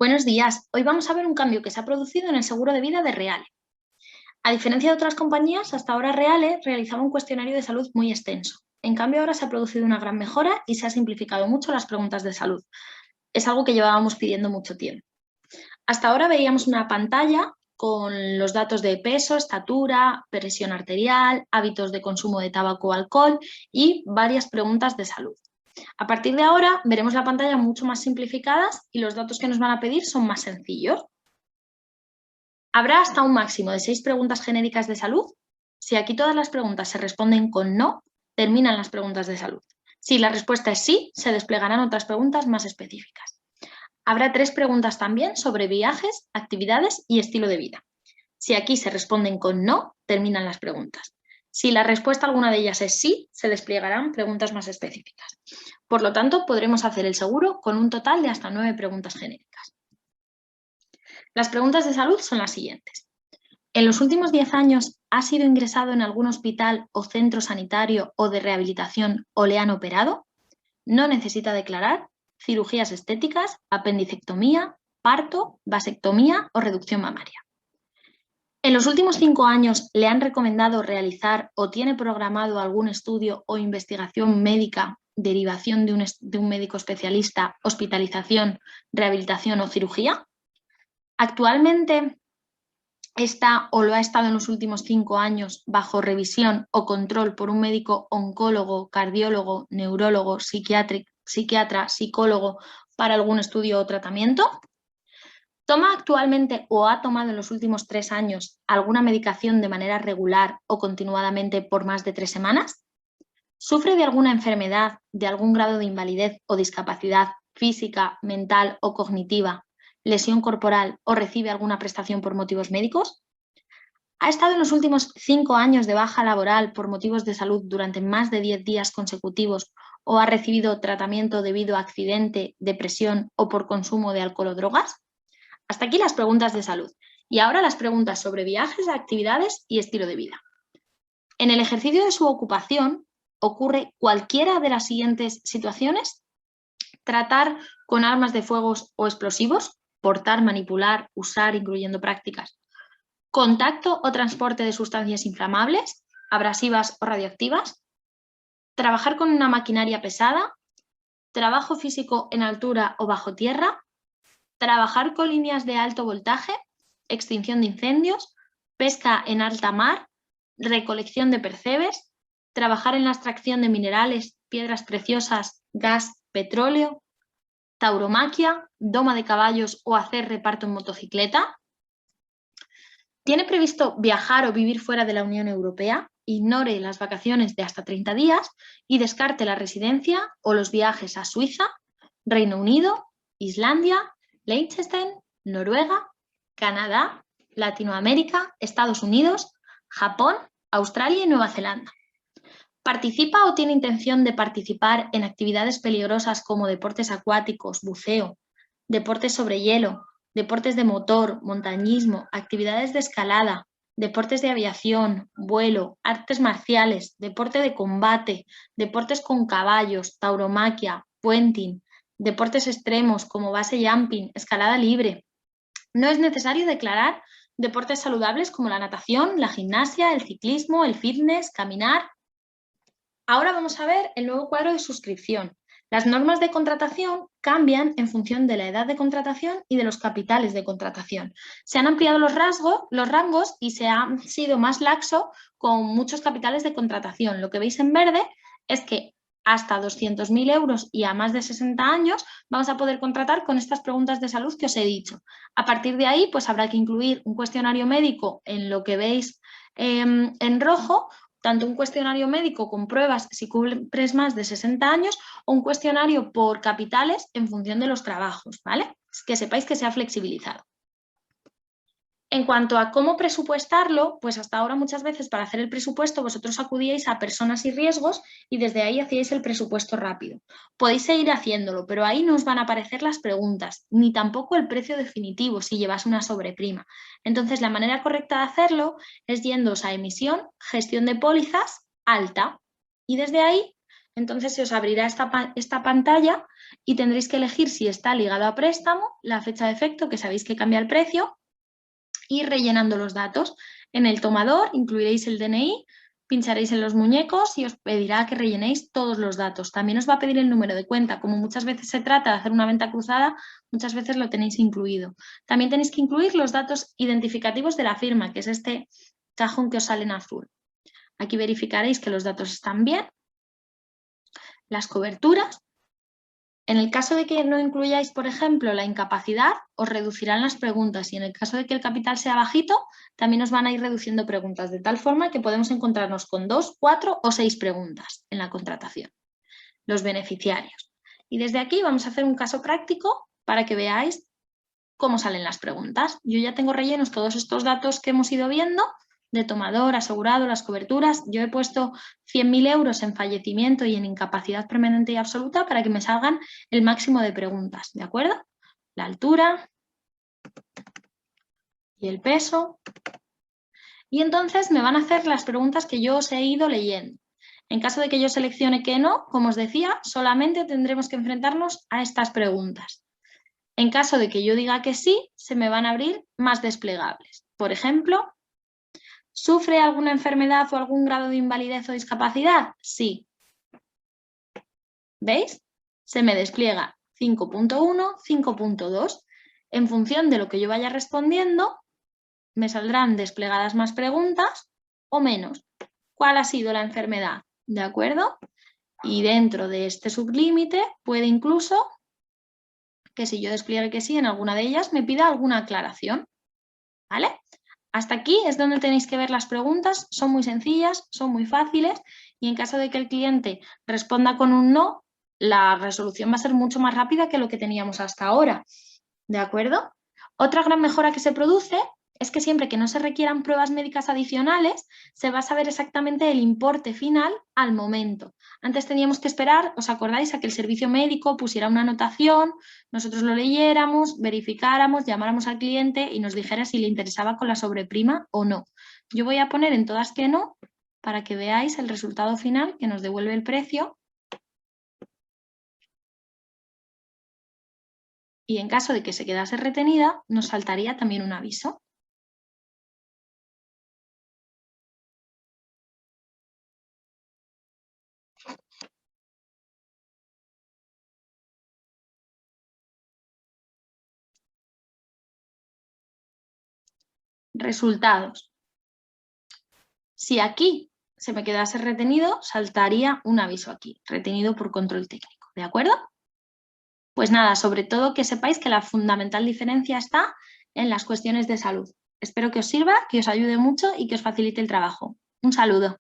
Buenos días. Hoy vamos a ver un cambio que se ha producido en el seguro de vida de Reale. A diferencia de otras compañías, hasta ahora Reale realizaba un cuestionario de salud muy extenso. En cambio, ahora se ha producido una gran mejora y se ha simplificado mucho las preguntas de salud. Es algo que llevábamos pidiendo mucho tiempo. Hasta ahora veíamos una pantalla con los datos de peso, estatura, presión arterial, hábitos de consumo de tabaco o alcohol y varias preguntas de salud. A partir de ahora veremos la pantalla mucho más simplificadas y los datos que nos van a pedir son más sencillos. Habrá hasta un máximo de 6 preguntas genéricas de salud. Si aquí todas las preguntas se responden con no, terminan las preguntas de salud. Si la respuesta es sí, se desplegarán otras preguntas más específicas. Habrá 3 preguntas también sobre viajes, actividades y estilo de vida. Si aquí se responden con no, terminan las preguntas. Si la respuesta a alguna de ellas es sí, se desplegarán preguntas más específicas. Por lo tanto, podremos hacer el seguro con un total de hasta 9 preguntas genéricas. Las preguntas de salud son las siguientes. ¿En los últimos 10 años ha sido ingresado en algún hospital o centro sanitario o de rehabilitación o le han operado? No necesita declarar cirugías estéticas, apendicectomía, parto, vasectomía o reducción mamaria. ¿En los últimos 5 años le han recomendado realizar o tiene programado algún estudio o investigación médica, derivación de un médico especialista, hospitalización, rehabilitación o cirugía? ¿Actualmente está o lo ha estado en los últimos 5 años bajo revisión o control por un médico oncólogo, cardiólogo, neurólogo, psiquiatra, psicólogo para algún estudio o tratamiento? ¿Toma actualmente o ha tomado en los últimos 3 años alguna medicación de manera regular o continuadamente por más de 3 semanas? ¿Sufre de alguna enfermedad, de algún grado de invalidez o discapacidad física, mental o cognitiva, lesión corporal o recibe alguna prestación por motivos médicos? ¿Ha estado en los últimos 5 años de baja laboral por motivos de salud durante más de 10 días consecutivos o ha recibido tratamiento debido a accidente, depresión o por consumo de alcohol o drogas? Hasta aquí las preguntas de salud. Y ahora las preguntas sobre viajes, actividades y estilo de vida. En el ejercicio de su ocupación, ¿ocurre cualquiera de las siguientes situaciones? Tratar con armas de fuego o explosivos, portar, manipular, usar, incluyendo prácticas. Contacto o transporte de sustancias inflamables, abrasivas o radioactivas. Trabajar con una maquinaria pesada. Trabajo físico en altura o bajo tierra. Trabajar con líneas de alto voltaje, extinción de incendios, pesca en alta mar, recolección de percebes, trabajar en la extracción de minerales, piedras preciosas, gas, petróleo, tauromaquia, doma de caballos o hacer reparto en motocicleta. ¿Tiene previsto viajar o vivir fuera de la Unión Europea? Ignore las vacaciones de hasta 30 días y descarte la residencia o los viajes a Suiza, Reino Unido, Islandia, Liechtenstein, Noruega, Canadá, Latinoamérica, Estados Unidos, Japón, Australia y Nueva Zelanda. ¿Participa o tiene intención de participar en actividades peligrosas como deportes acuáticos, buceo, deportes sobre hielo, deportes de motor, montañismo, actividades de escalada, deportes de aviación, vuelo, artes marciales, deporte de combate, deportes con caballos, tauromaquia, puenting, deportes extremos como base jumping, escalada libre? No es necesario declarar deportes saludables como la natación, la gimnasia, el ciclismo, el fitness, caminar. Ahora vamos a ver el nuevo cuadro de suscripción. Las normas de contratación cambian en función de la edad de contratación y de los capitales de contratación. Se han ampliado los rangos y se ha sido más laxo con muchos capitales de contratación. Lo que veis en verde es que hasta 200.000 euros y a más de 60 años vamos a poder contratar con estas preguntas de salud que os he dicho. A partir de ahí, pues habrá que incluir un cuestionario médico en lo que veis en rojo, tanto un cuestionario médico con pruebas si cumples más de 60 años o un cuestionario por capitales en función de los trabajos, ¿vale? Que sepáis que se ha flexibilizado. En cuanto a cómo presupuestarlo, pues hasta ahora muchas veces para hacer el presupuesto vosotros acudíais a personas y riesgos y desde ahí hacíais el presupuesto rápido. Podéis seguir haciéndolo, pero ahí no os van a aparecer las preguntas, ni tampoco el precio definitivo si llevas una sobreprima. Entonces la manera correcta de hacerlo es yéndoos a emisión, gestión de pólizas, alta, y desde ahí Entonces se os abrirá esta pantalla y tendréis que elegir si está ligado a préstamo, la fecha de efecto, que sabéis que cambia el precio, y rellenando los datos. En el tomador incluiréis el DNI, pincharéis en los muñecos y os pedirá que rellenéis todos los datos. También os va a pedir el número de cuenta. Como muchas veces se trata de hacer una venta cruzada, muchas veces lo tenéis incluido. También tenéis que incluir los datos identificativos de la firma, que es este cajón que os sale en azul. Aquí verificaréis que los datos están bien. Las coberturas. En el caso de que no incluyáis, por ejemplo, la incapacidad, os reducirán las preguntas y en el caso de que el capital sea bajito, también os van a ir reduciendo preguntas, de tal forma que podemos encontrarnos con 2, 4 o 6 preguntas en la contratación. Los beneficiarios. Y desde aquí vamos a hacer un caso práctico para que veáis cómo salen las preguntas. Yo ya tengo rellenos todos estos datos que hemos ido viendo, de tomador, asegurado, las coberturas. Yo he puesto 100.000 euros en fallecimiento y en incapacidad permanente y absoluta para que me salgan el máximo de preguntas, ¿de acuerdo? La altura y el peso. Y entonces me van a hacer las preguntas que yo os he ido leyendo. En caso de que yo seleccione que no, como os decía, solamente tendremos que enfrentarnos a estas preguntas. En caso de que yo diga que sí, se me van a abrir más desplegables. Por ejemplo, ¿sufre alguna enfermedad o algún grado de invalidez o discapacidad? Sí. ¿Veis? Se me despliega 5.1, 5.2. En función de lo que yo vaya respondiendo, me saldrán desplegadas más preguntas o menos. ¿Cuál ha sido la enfermedad? ¿De acuerdo? Y dentro de este sublímite puede incluso que si yo despliegue que sí en alguna de ellas me pida alguna aclaración. ¿Vale? Hasta aquí es donde tenéis que ver las preguntas, son muy sencillas, son muy fáciles y en caso de que el cliente responda con un no, la resolución va a ser mucho más rápida que lo que teníamos hasta ahora, ¿de acuerdo? Otra gran mejora que se produce es que siempre que no se requieran pruebas médicas adicionales, se va a saber exactamente el importe final al momento. Antes teníamos que esperar, ¿os acordáis?, a que el servicio médico pusiera una anotación, nosotros lo leyéramos, verificáramos, llamáramos al cliente y nos dijera si le interesaba con la sobreprima o no. Yo voy a poner en todas que no, para que veáis el resultado final que nos devuelve el precio. Y en caso de que se quedase retenida, nos saltaría también un aviso. Resultados. Si aquí se me quedase retenido, saltaría un aviso aquí, retenido por control técnico, ¿de acuerdo? Pues nada, sobre todo que sepáis que la fundamental diferencia está en las cuestiones de salud. Espero que os sirva, que os ayude mucho y que os facilite el trabajo. Un saludo.